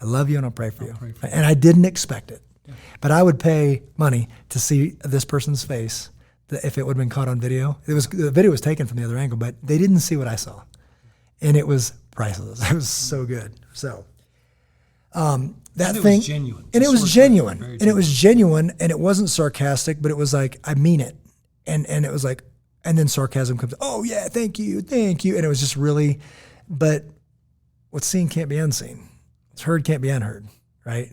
Speaker 2: I love you and I'll pray for you. And I didn't expect it. Yeah. But I would pay money to see this person's face if it would have been caught on video. The video was taken from the other angle, but they didn't see what I saw. And it was priceless. It was so good. So that thing.
Speaker 3: Was genuine.
Speaker 2: And it was genuine. And it was genuine, and it wasn't sarcastic, but it was like, I mean it. And it was like, and then sarcasm comes, oh yeah, thank you. And it was just really, but what's seen can't be unseen. What's heard can't be unheard, right?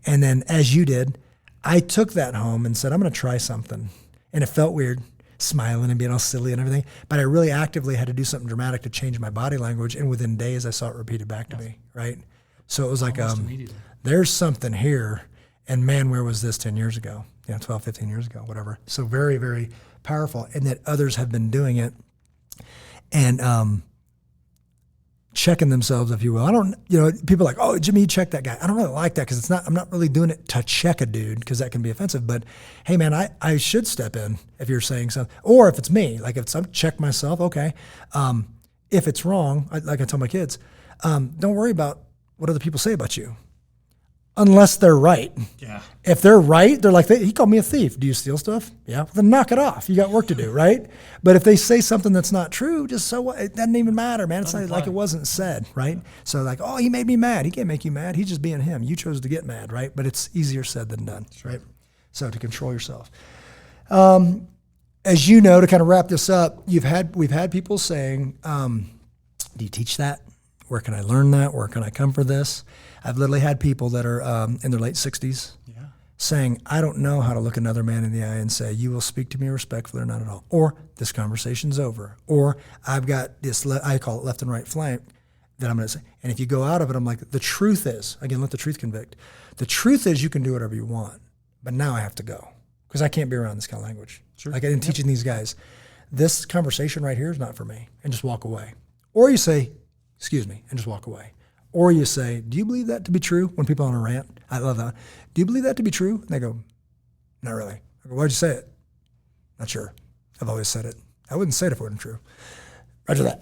Speaker 2: And then as you did, I took that home and said, I'm going to try something. And it felt weird, smiling and being all silly and everything. But I really actively had to do something dramatic to change my body language. And within days, I saw it repeated back to me, right? So it was like, there's something here. And man, where was this 10 years ago? 12, 15 years ago, whatever. So very, very powerful. And that others have been doing it. And checking themselves, if you will. I don't, people are like, oh, Jimmy, you check that guy. I don't really like that because I'm not really doing it to check a dude because that can be offensive. But hey, man, I should step in if you're saying something. Or if it's me, like if I'm check myself, okay. If it's wrong, like I tell my kids, don't worry about what other people say about you. Unless they're right.
Speaker 3: Yeah.
Speaker 2: If they're right, they're like, he called me a thief. Do you steal stuff? Yeah. Well, then knock it off. You got work to do, right? But if they say something that's not true, just so what? It doesn't even matter, man. It's like it wasn't said, right? So like, oh, he made me mad. He can't make you mad. He's just being him. You chose to get mad, right? But it's easier said than done, right? So to control yourself. As you know, to kind of wrap this up, we've had people saying, do you teach that? Where can I learn that? Where can I come for this? I've literally had people that are in their late 60s saying, I don't know how to look another man in the eye and say, you will speak to me respectfully or not at all. Or this conversation's over. Or I've got this, I call it left and right flank, that I'm going to say. And if you go out of it, I'm like, the truth is, again, let the truth convict. The truth is you can do whatever you want. But now I have to go because I can't be around this kind of language.
Speaker 3: Sure.
Speaker 2: Like in teaching these guys, this conversation right here is not for me, and just walk away. Or you say, excuse me, and just walk away. Or you say, do you believe that to be true? When people are on a rant, I love that. Do you believe that to be true? And they go, not really. I go, why'd you say it? Not sure. I've always said it. I wouldn't say it if it wasn't true. Roger that.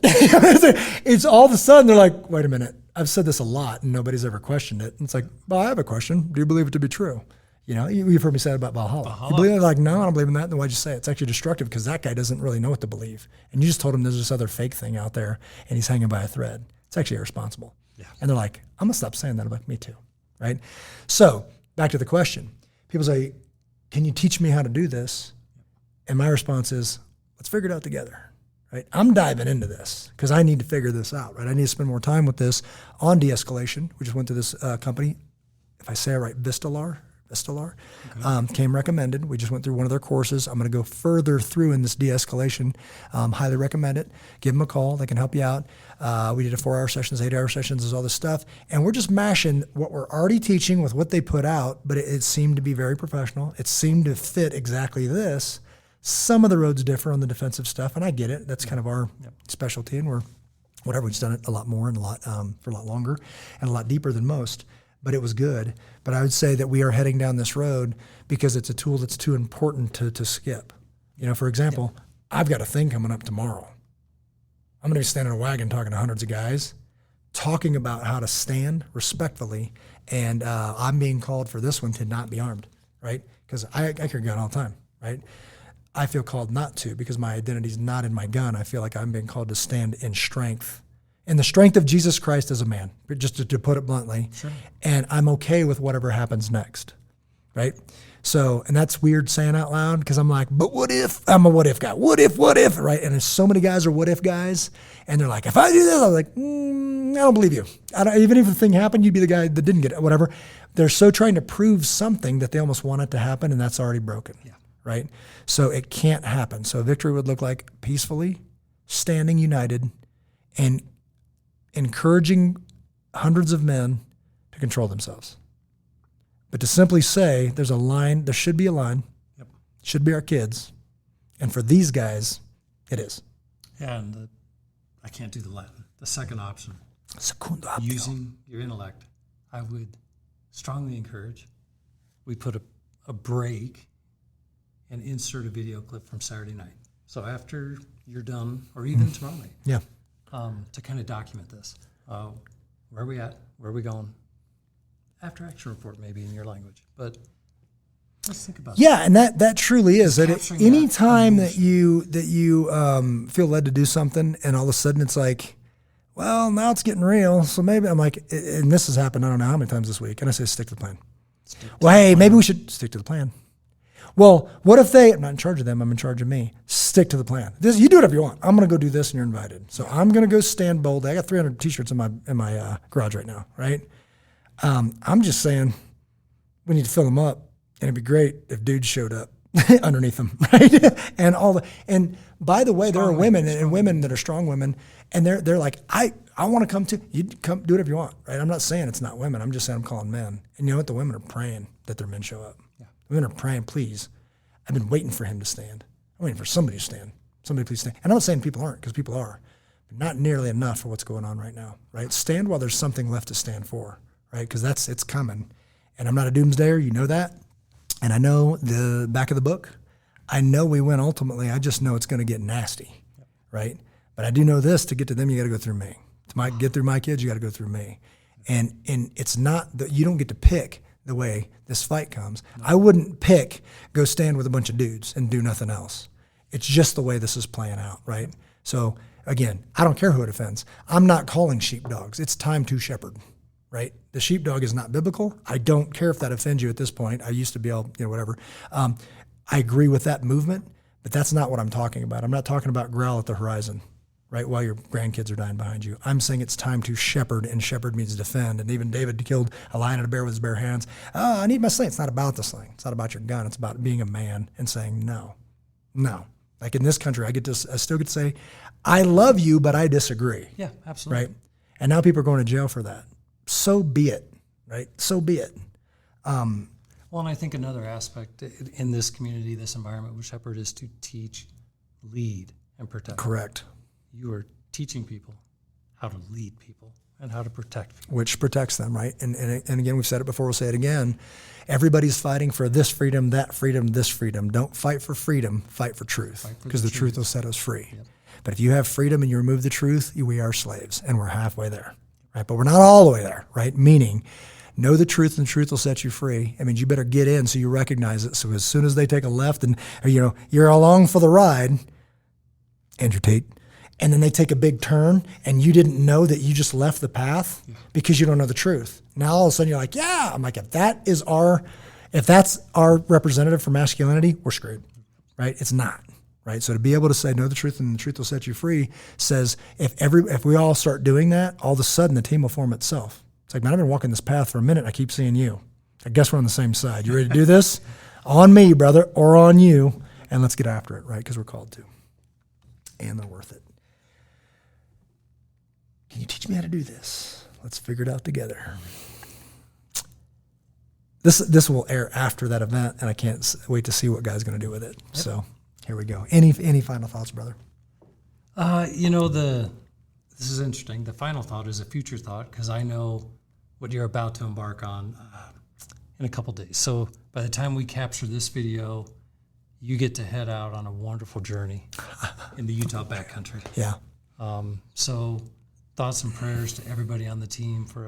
Speaker 2: It's all of a sudden they're like, wait a minute. I've said this a lot and nobody's ever questioned it. And it's like, well, I have a question. Do you believe it to be true? You've heard me say it about Valhalla. You believe it? Like, no, I don't believe in that. Then why'd you say it? It's actually destructive because that guy doesn't really know what to believe. And you just told him there's this other fake thing out there and he's hanging by a thread. It's actually irresponsible. Yeah. And they're like, I'm going to stop saying that. I'm like, me too. Right? So back to the question. People say, can you teach me how to do this? And my response is, let's figure it out together. Right? I'm diving into this because I need to figure this out. Right? I need to spend more time with this on de-escalation. We just went to this company. If I say it right, Vistalar, came recommended. We just went through one of their courses. I'm going to go further through in this de-escalation. Highly recommend it. Give them a call. They can help you out. We did a 4-hour sessions, 8-hour sessions, is all this stuff. And we're just mashing what we're already teaching with what they put out, but it seemed to be very professional. It seemed to fit exactly this. Some of the roads differ on the defensive stuff, and I get it. That's kind of our specialty, and we've just done it a lot more and for a lot longer and a lot deeper than most. But it was good. But I would say that we are heading down this road because it's a tool that's too important to skip. For example, I've got a thing coming up tomorrow. I'm going to be standing in a wagon talking to hundreds of guys, talking about how to stand respectfully. And I'm being called for this one to not be armed, right? Because I carry a gun all the time, right? I feel called not to because my identity is not in my gun. I feel like I'm being called to stand in strength. In the strength of Jesus Christ as a man, just to put it bluntly. Sure. And I'm okay with whatever happens next, right? So, and that's weird saying out loud because I'm like, but what if? I'm a what if guy. What if, right? And there's so many guys are what if guys. And they're like, if I do this, I'm like, I don't believe you. Even if the thing happened, you'd be the guy that didn't get it, whatever. They're so trying to prove something that they almost want it to happen, and that's already broken, right? So it can't happen. So victory would look like peacefully, standing united, and encouraging hundreds of men to control themselves. But to simply say there's a line, there should be a line, should be our kids, and for these guys, it is.
Speaker 3: Yeah, and I can't do the Latin. The second option,
Speaker 2: Segundas.
Speaker 3: Using your intellect, I would strongly encourage we put a break and insert a video clip from Saturday night. So after you're done, or even tomorrow night, to kind of document this. Where are we at? Where are we going? After action report, maybe in your language. But let's think about that.
Speaker 2: Yeah, and that truly is. That any time that you feel led to do something and all of a sudden it's like, well, now it's getting real. So maybe I'm like, and this has happened I don't know how many times this week. And I say, stick to the plan. Maybe we should stick to the plan. Well, what if I'm not in charge of them, I'm in charge of me. Stick to the plan. You do whatever you want. I'm going to go do this and you're invited. So I'm going to go stand boldly. I got 300 t-shirts in my garage right now, right? I'm just saying we need to fill them up, and it'd be great if dudes showed up underneath them, right? And by the way, there are women and women that are strong women, and they're like, I want to come too. You come, do whatever you want, right? I'm not saying it's not women. I'm just saying I'm calling men. And you know what? The women are praying that their men show up. Women are praying, please. I've been waiting for him to stand. I'm waiting for somebody to stand. Somebody please stand. And I'm not saying people aren't, because people are. not nearly enough for what's going on right now, right? Stand while there's something left to stand for, right? Because it's coming. And I'm not a doomsdayer, you know that. And I know the back of the book. I know we win ultimately. I just know it's going to get nasty, right? But I do know this: to get to them, you got to go through me. To get through my kids, you got to go through me. And it's not that you don't get to pick the way this fight comes. No. I wouldn't pick go stand with a bunch of dudes and do nothing else. It's just the way this is playing out, right? So again, I don't care who it offends. I'm not calling sheepdogs. It's time to shepherd, right? The sheepdog is not biblical. I don't care if that offends you at this point. I used to be able, whatever. I agree with that movement, but that's not what I'm talking about. I'm not talking about growl at the horizon, right, while your grandkids are dying behind you. I'm saying it's time to shepherd, and shepherd means defend. And even David killed a lion and a bear with his bare hands. Oh, I need my sling. It's not about the sling. It's not about your gun. It's about being a man and saying no. Like in this country, I still get to say, I love you, but I disagree.
Speaker 3: Yeah, absolutely.
Speaker 2: Right? And now people are going to jail for that. So be it, right? So be it.
Speaker 3: Well, and I think another aspect in this community, this environment with Shepherd, is to teach, lead, and protect.
Speaker 2: Correct.
Speaker 3: You are teaching people how to lead people and how to protect people.
Speaker 2: Which protects them, right? And again, we've said it before, we'll say it again. Everybody's fighting for this freedom, that freedom, this freedom. Don't fight for freedom, fight for truth, because the truth will set us free. Yep. But if you have freedom and you remove the truth, we are slaves, and we're halfway there, right? But we're not all the way there, right? Meaning, know the truth, and the truth will set you free. I mean, you better get in so you recognize it. So as soon as they take a left and, you're along for the ride, Andrew Tate, and then they take a big turn and you didn't know that you just left the path because you don't know the truth. Now all of a sudden you're like, yeah. I'm like, if that's our representative for masculinity, we're screwed, right? It's not, right? So to be able to say, know the truth and the truth will set you free says if we all start doing that, all of a sudden the team will form itself. It's like, man, I've been walking this path for a minute. I keep seeing you. I guess we're on the same side. You ready to do this? On me, brother, or on you. And let's get after it, right? Because we're called to. And they're worth it. Can you teach me how to do this? Let's figure it out together. This will air after that event, and I can't wait to see what God's going to do with it. Yep. So here we go. Any final thoughts, brother?
Speaker 3: This is interesting. The final thought is a future thought, because I know what you're about to embark on in a couple days. So by the time we capture this video, you get to head out on a wonderful journey in the Utah backcountry.
Speaker 2: Yeah.
Speaker 3: So thoughts and prayers to everybody on the team for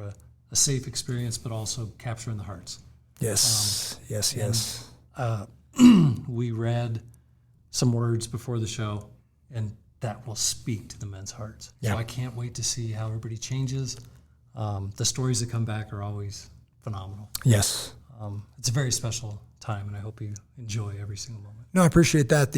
Speaker 3: a safe experience, but also capturing the hearts.
Speaker 2: Yes. Yes.
Speaker 3: We read some words before the show, and that will speak to the men's hearts. Yeah. So I can't wait to see how everybody changes. The stories that come back are always phenomenal.
Speaker 2: Yes.
Speaker 3: It's a very special time, and I hope you enjoy every single moment.
Speaker 2: No, I appreciate that.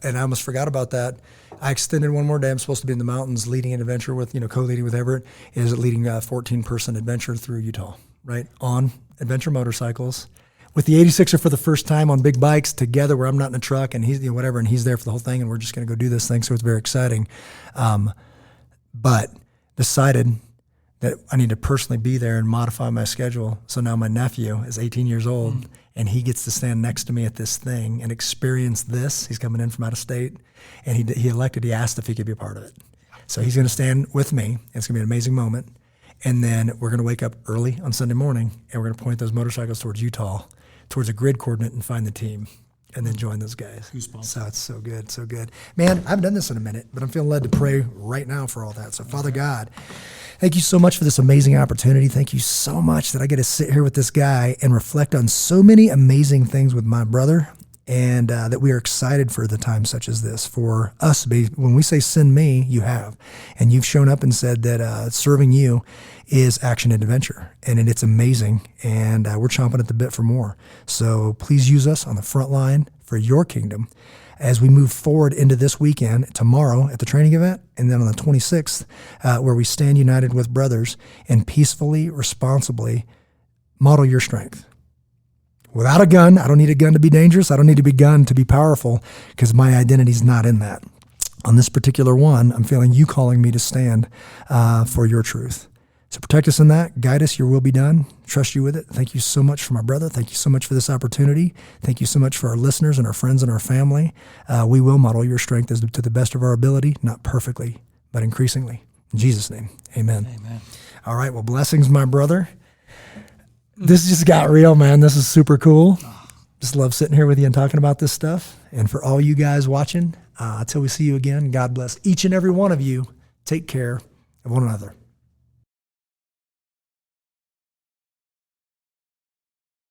Speaker 2: And I almost forgot about that. I extended one more day. I'm supposed to be in the mountains leading an adventure with, co-leading with Everett, is leading a 14-person adventure through Utah, right? On adventure motorcycles with the 86er for the first time on big bikes together, where I'm not in a truck and he's, whatever, and he's there for the whole thing, and we're just going to go do this thing. So it's very exciting. But decided that I need to personally be there and modify my schedule. So now my nephew is 18 years old, and he gets to stand next to me at this thing and experience this. He's coming in from out of state, and he asked if he could be a part of it. So he's going to stand with me, and it's going to be an amazing moment. And then we're going to wake up early on Sunday morning, and we're going to point those motorcycles towards Utah, towards a grid coordinate, and find the team, and then join those guys.
Speaker 3: Goosebumps.
Speaker 2: So it's so good, so good. Man, I haven't done this in a minute, but I'm feeling led to pray right now for all that. So Father God, thank you so much for this amazing opportunity. Thank you so much that I get to sit here with this guy and reflect on so many amazing things with my brother, and that we are excited for the time such as this, for us to be, when we say send me, you have. And you've shown up and said that serving you is action and adventure. And it's amazing, and we're chomping at the bit for more. So please use us on the front line for your kingdom as we move forward into this weekend, tomorrow at the training event, and then on the 26th, where we stand united with brothers and peacefully, responsibly model your strength. Without a gun, I don't need a gun to be dangerous. I don't need to be a gun to be powerful, because my identity's not in that. On this particular one, I'm feeling you calling me to stand for your truth. So protect us in that. Guide us. Your will be done. Trust you with it. Thank you so much for my brother. Thank you so much for this opportunity. Thank you so much for our listeners and our friends and our family. We will model your strength to the best of our ability, not perfectly, but increasingly. In Jesus' name, amen.
Speaker 3: Amen.
Speaker 2: All right, well, blessings, my brother. This just got real, man. This is super cool. Just love sitting here with you and talking about this stuff. And for all you guys watching, until we see you again, God bless each and every one of you. Take care of one another.